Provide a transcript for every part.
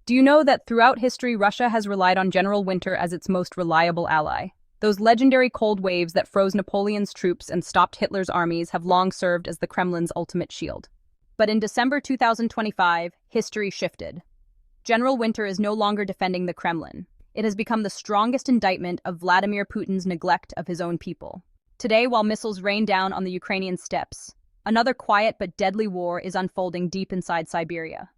Do you know that throughout history, Russia has relied on General Winter as its most reliable ally? Those legendary cold waves that froze Napoleon's troops and stopped Hitler's armies have long served as the Kremlin's ultimate shield. But in December 2025, history shifted. General Winter is no longer defending the Kremlin. It has become the strongest indictment of Vladimir Putin's neglect of his own people. Today, while missiles rain down on the Ukrainian steppes, another quiet but deadly war is unfolding deep inside Siberia.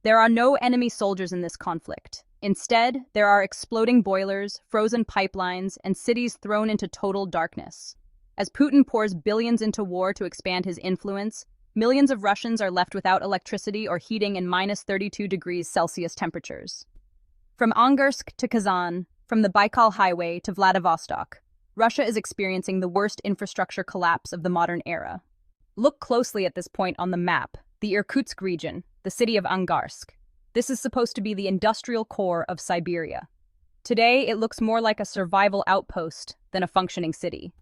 There are no enemy soldiers in this conflict. Instead, there are exploding boilers, frozen pipelines, and cities thrown into total darkness. As Putin pours billions into war to expand his influence, millions of Russians are left without electricity or heating in minus 32 degrees Celsius temperatures. From Angarsk to Kazan, from the Baikal Highway to Vladivostok, Russia is experiencing the worst infrastructure collapse of the modern era. Look closely at this point on the map, the Irkutsk region, the city of Angarsk. This is supposed to be the industrial core of Siberia. Today, it looks more like a survival outpost than a functioning city.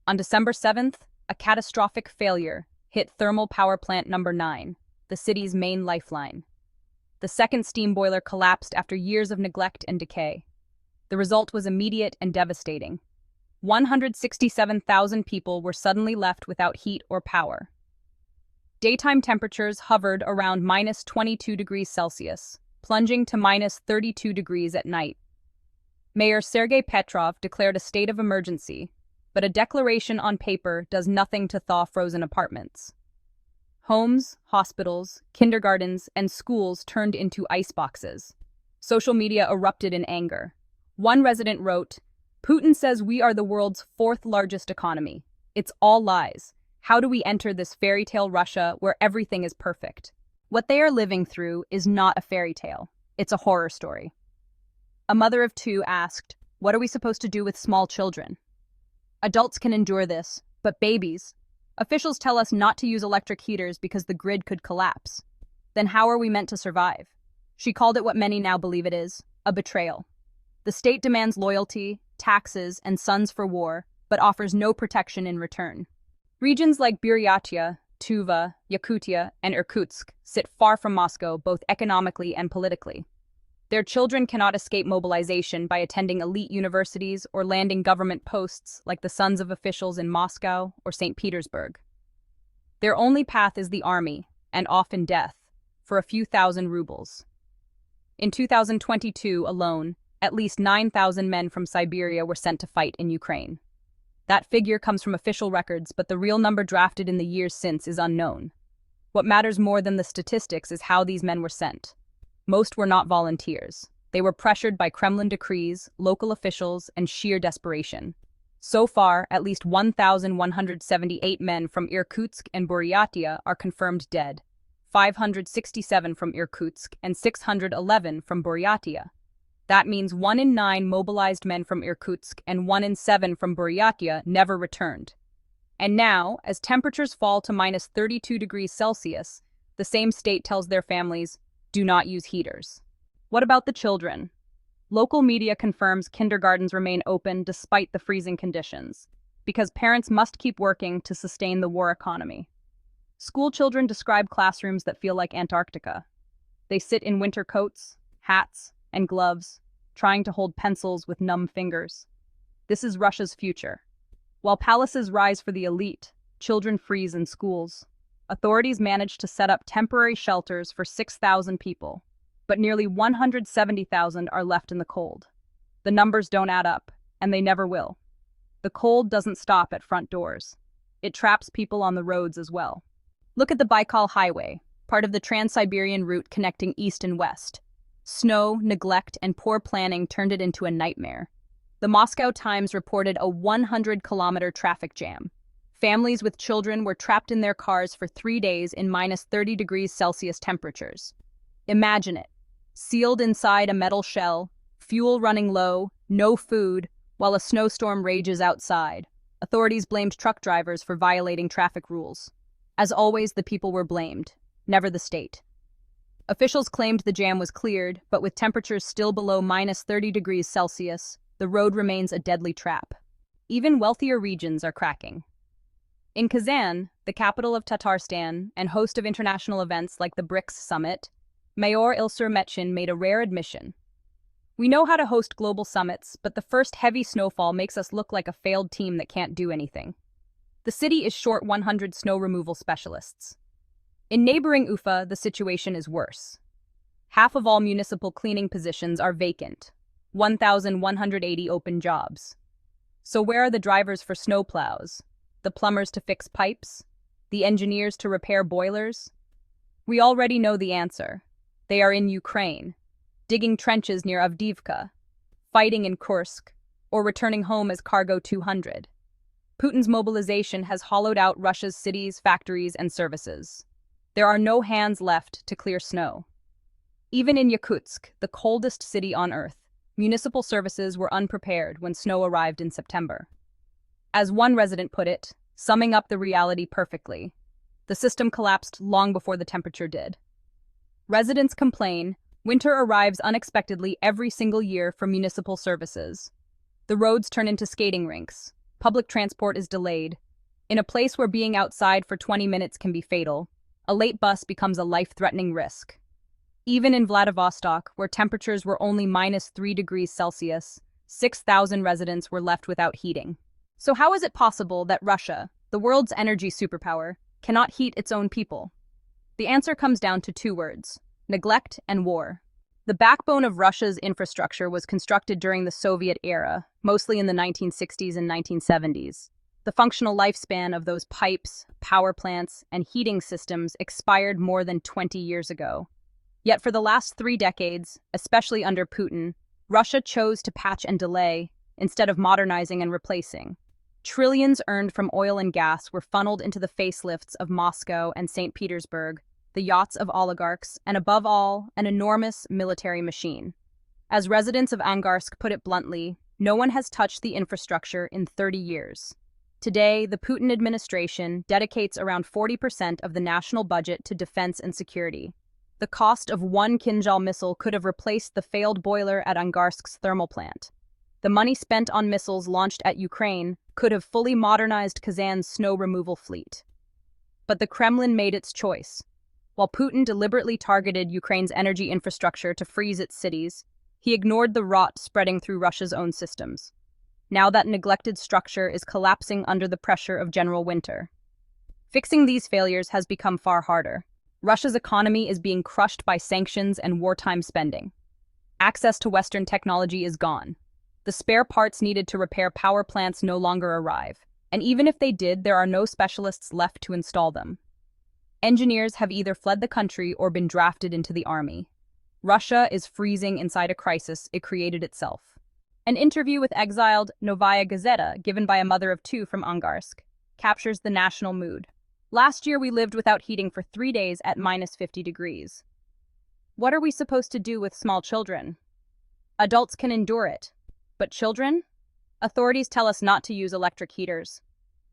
On December 7th, a catastrophic failure hit thermal power plant number 9, the city's main lifeline. The second steam boiler collapsed after years of neglect and decay. The result was immediate and devastating. 167,000 people were suddenly left without heat or power. Daytime temperatures hovered around minus 22 degrees Celsius, plunging to minus 32 degrees at night. Mayor Sergei Petrov declared a state of emergency, but a declaration on paper does nothing to thaw frozen apartments. Homes, hospitals, kindergartens, and schools turned into iceboxes. Social media erupted in anger. One resident wrote, "Putin says we are the world's fourth largest economy. It's all lies. How do we enter this fairy tale Russia where everything is perfect?" What they are living through is not a fairy tale. It's a horror story. A mother of 2 asked, "What are we supposed to do with small children?" Adults can endure this, but babies? Officials tell us not to use electric heaters because the grid could collapse. Then how are we meant to survive? She called it what many now believe it is, a betrayal. The state demands loyalty, taxes, and sons for war, but offers no protection in return. Regions like Buryatia, Tuva, Yakutia, and Irkutsk sit far from Moscow both economically and politically. Their children cannot escape mobilization by attending elite universities or landing government posts like the sons of officials in Moscow or St. Petersburg. Their only path is the army, and often death, for a few thousand rubles. In 2022 alone, at least 9,000 men from Siberia were sent to fight in Ukraine. That figure comes from official records, but the real number drafted in the years since is unknown. What matters more than the statistics is how these men were sent. Most were not volunteers. They were pressured by Kremlin decrees, local officials, and sheer desperation. So far, at least 1,178 men from Irkutsk and Buryatia are confirmed dead, 567 from Irkutsk and 611 from Buryatia. That means 1 in 9 mobilized men from Irkutsk and 1 in 7 from Buryatia never returned. And now, as temperatures fall to minus 32 degrees Celsius, the same state tells their families, do not use heaters. What about the children? Local media confirms kindergartens remain open despite the freezing conditions, because parents must keep working to sustain the war economy. School children describe classrooms that feel like Antarctica. They sit in winter coats, hats, and gloves, trying to hold pencils with numb fingers. This is Russia's future. While palaces rise for the elite, children freeze in schools. Authorities managed to set up temporary shelters for 6,000 people, but nearly 170,000 are left in the cold. The numbers don't add up, and they never will. The cold doesn't stop at front doors. It traps people on the roads as well. Look at the Baikal Highway, part of the Trans-Siberian route connecting east and west. Snow, neglect, and poor planning turned it into a nightmare. The Moscow Times reported a 100-kilometer traffic jam. Families with children were trapped in their cars for 3 days in minus 30 degrees Celsius temperatures. Imagine it. Sealed inside a metal shell, fuel running low, no food, while a snowstorm rages outside. Authorities blamed truck drivers for violating traffic rules. As always, the people were blamed, never the state. Officials claimed the jam was cleared, but with temperatures still below minus 30 degrees Celsius, the road remains a deadly trap. Even wealthier regions are cracking. In Kazan, the capital of Tatarstan and host of international events like the BRICS summit, Mayor Ilsur Metchin made a rare admission. We know how to host global summits, but the first heavy snowfall makes us look like a failed team that can't do anything. The city is short 100 snow removal specialists. In neighboring Ufa, the situation is worse. Half of all municipal cleaning positions are vacant, 1,180 open jobs. So where are the drivers for snowplows? The plumbers to fix pipes? The engineers to repair boilers? We already know the answer. They are in Ukraine, digging trenches near Avdiivka, fighting in Kursk, or returning home as Cargo 200. Putin's mobilization has hollowed out Russia's cities, factories, and services. There are no hands left to clear snow. Even in Yakutsk, the coldest city on Earth, municipal services were unprepared when snow arrived in September. As one resident put it, summing up the reality perfectly, the system collapsed long before the temperature did. Residents complain, winter arrives unexpectedly every single year for municipal services. The roads turn into skating rinks. Public transport is delayed. In a place where being outside for 20 minutes can be fatal, a late bus becomes a life-threatening risk. Even in Vladivostok, where temperatures were only -3 degrees Celsius, 6,000 residents were left without heating. So how is it possible that Russia, the world's energy superpower, cannot heat its own people? The answer comes down to two words: neglect and war. The backbone of Russia's infrastructure was constructed during the Soviet era, mostly in the 1960s and 1970s. The functional lifespan of those pipes, power plants, and heating systems expired more than 20 years ago. Yet for the last 3 decades, especially under Putin, Russia chose to patch and delay instead of modernizing and replacing. Trillions earned from oil and gas were funneled into the facelifts of Moscow and St. Petersburg, the yachts of oligarchs, and above all, an enormous military machine. As residents of Angarsk put it bluntly, no one has touched the infrastructure in 30 years. Today, the Putin administration dedicates around 40% of the national budget to defense and security. The cost of one Kinzhal missile could have replaced the failed boiler at Angarsk's thermal plant. The money spent on missiles launched at Ukraine could have fully modernized Kazan's snow removal fleet. But the Kremlin made its choice. While Putin deliberately targeted Ukraine's energy infrastructure to freeze its cities, he ignored the rot spreading through Russia's own systems. Now that neglected structure is collapsing under the pressure of general winter. Fixing these failures has become far harder. Russia's economy is being crushed by sanctions and wartime spending. Access to Western technology is gone. The spare parts needed to repair power plants no longer arrive, and even if they did, there are no specialists left to install them. Engineers have either fled the country or been drafted into the army. Russia is freezing inside a crisis it created itself. An interview with exiled Novaya Gazeta, given by a mother of 2 from Angarsk, captures the national mood. Last year we lived without heating for 3 days at -50 degrees. What are we supposed to do with small children? Adults can endure it. But children? Authorities tell us not to use electric heaters.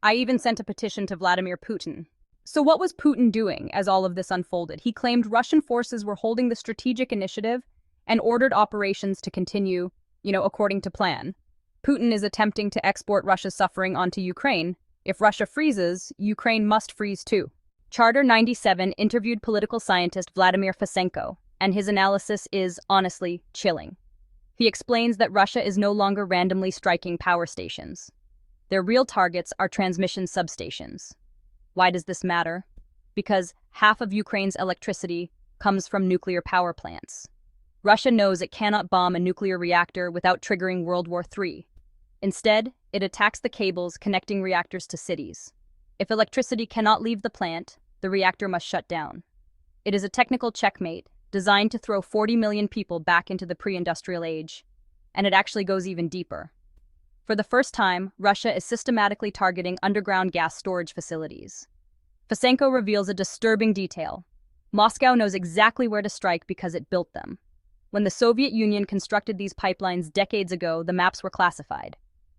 I even sent a petition to Vladimir Putin. So what was Putin doing as all of this unfolded? He claimed Russian forces were holding the strategic initiative and ordered operations to continue, according to plan. Putin is attempting to export Russia's suffering onto Ukraine. If Russia freezes, Ukraine must freeze too. Charter 97 interviewed political scientist Vladimir Fesenko, and his analysis is, honestly, chilling. He explains that Russia is no longer randomly striking power stations. Their real targets are transmission substations. Why does this matter? Because half of Ukraine's electricity comes from nuclear power plants. Russia knows it cannot bomb a nuclear reactor without triggering World War III. Instead, it attacks the cables connecting reactors to cities. If electricity cannot leave the plant, the reactor must shut down. It is a technical checkmate designed to throw 40 million people back into the pre-industrial age. And it actually goes even deeper. For the first time, Russia is systematically targeting underground gas storage facilities. Fesenko reveals a disturbing detail. Moscow knows exactly where to strike because it built them. When the Soviet Union constructed these pipelines decades ago, the maps were classified.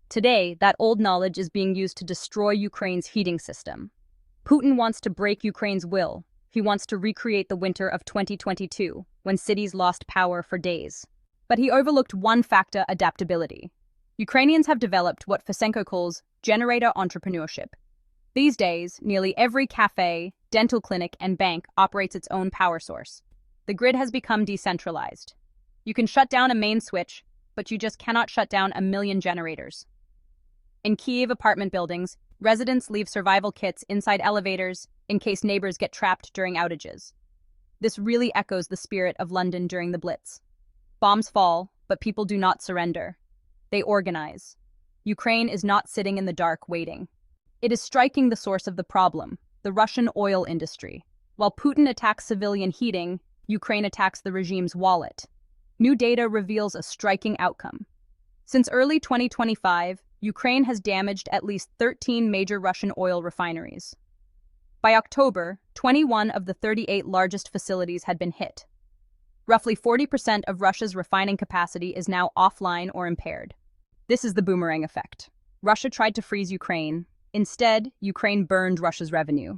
Today, that old knowledge is being used to destroy Ukraine's heating system. Putin wants to break Ukraine's will. He wants to recreate the winter of 2022, when cities lost power for days. But he overlooked one factor: adaptability. Ukrainians have developed what Fesenko calls generator entrepreneurship. These days, nearly every cafe, dental clinic, and bank operates its own power source. The grid has become decentralized. You can shut down a main switch, but you just cannot shut down a million generators. In Kyiv apartment buildings, residents leave survival kits inside elevators in case neighbors get trapped during outages. This really echoes the spirit of London during the Blitz. Bombs fall, but people do not surrender. They organize. Ukraine is not sitting in the dark waiting. It is striking the source of the problem, the Russian oil industry. While Putin attacks civilian heating, Ukraine attacks the regime's wallet. New data reveals a striking outcome. Since early 2025, Ukraine has damaged at least 13 major Russian oil refineries. By October, 21 of the 38 largest facilities had been hit. Roughly 40% of Russia's refining capacity is now offline or impaired. This is the boomerang effect. Russia tried to freeze Ukraine. Instead, Ukraine burned Russia's revenue.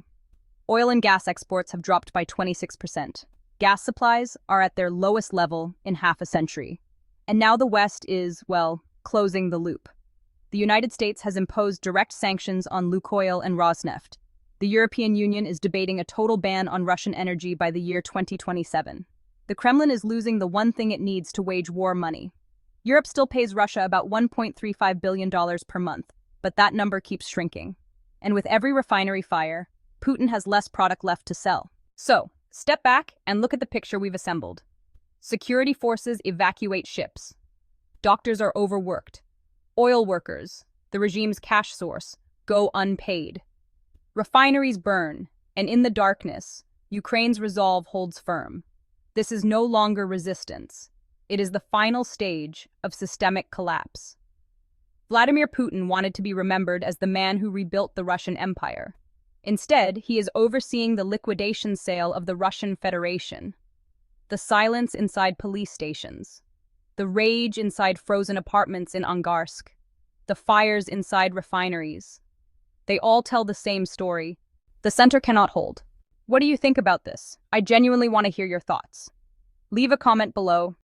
Oil and gas exports have dropped by 26%. Gas supplies are at their lowest level in half a century. And now the West is, well, closing the loop. The United States has imposed direct sanctions on Lukoil and Rosneft. The European Union is debating a total ban on Russian energy by the year 2027. The Kremlin is losing the one thing it needs to wage war: money. Europe still pays Russia about $1.35 billion per month, but that number keeps shrinking. And with every refinery fire, Putin has less product left to sell. So, step back and look at the picture we've assembled. Security forces evacuate ships. Doctors are overworked. Oil workers, the regime's cash source, go unpaid. Refineries burn, and in the darkness, Ukraine's resolve holds firm. This is no longer resistance. It is the final stage of systemic collapse. Vladimir Putin wanted to be remembered as the man who rebuilt the Russian Empire. Instead, he is overseeing the liquidation sale of the Russian Federation. The silence inside police stations. The rage inside frozen apartments in Angarsk. The fires inside refineries. They all tell the same story. The center cannot hold. What do you think about this? I genuinely want to hear your thoughts. Leave a comment below.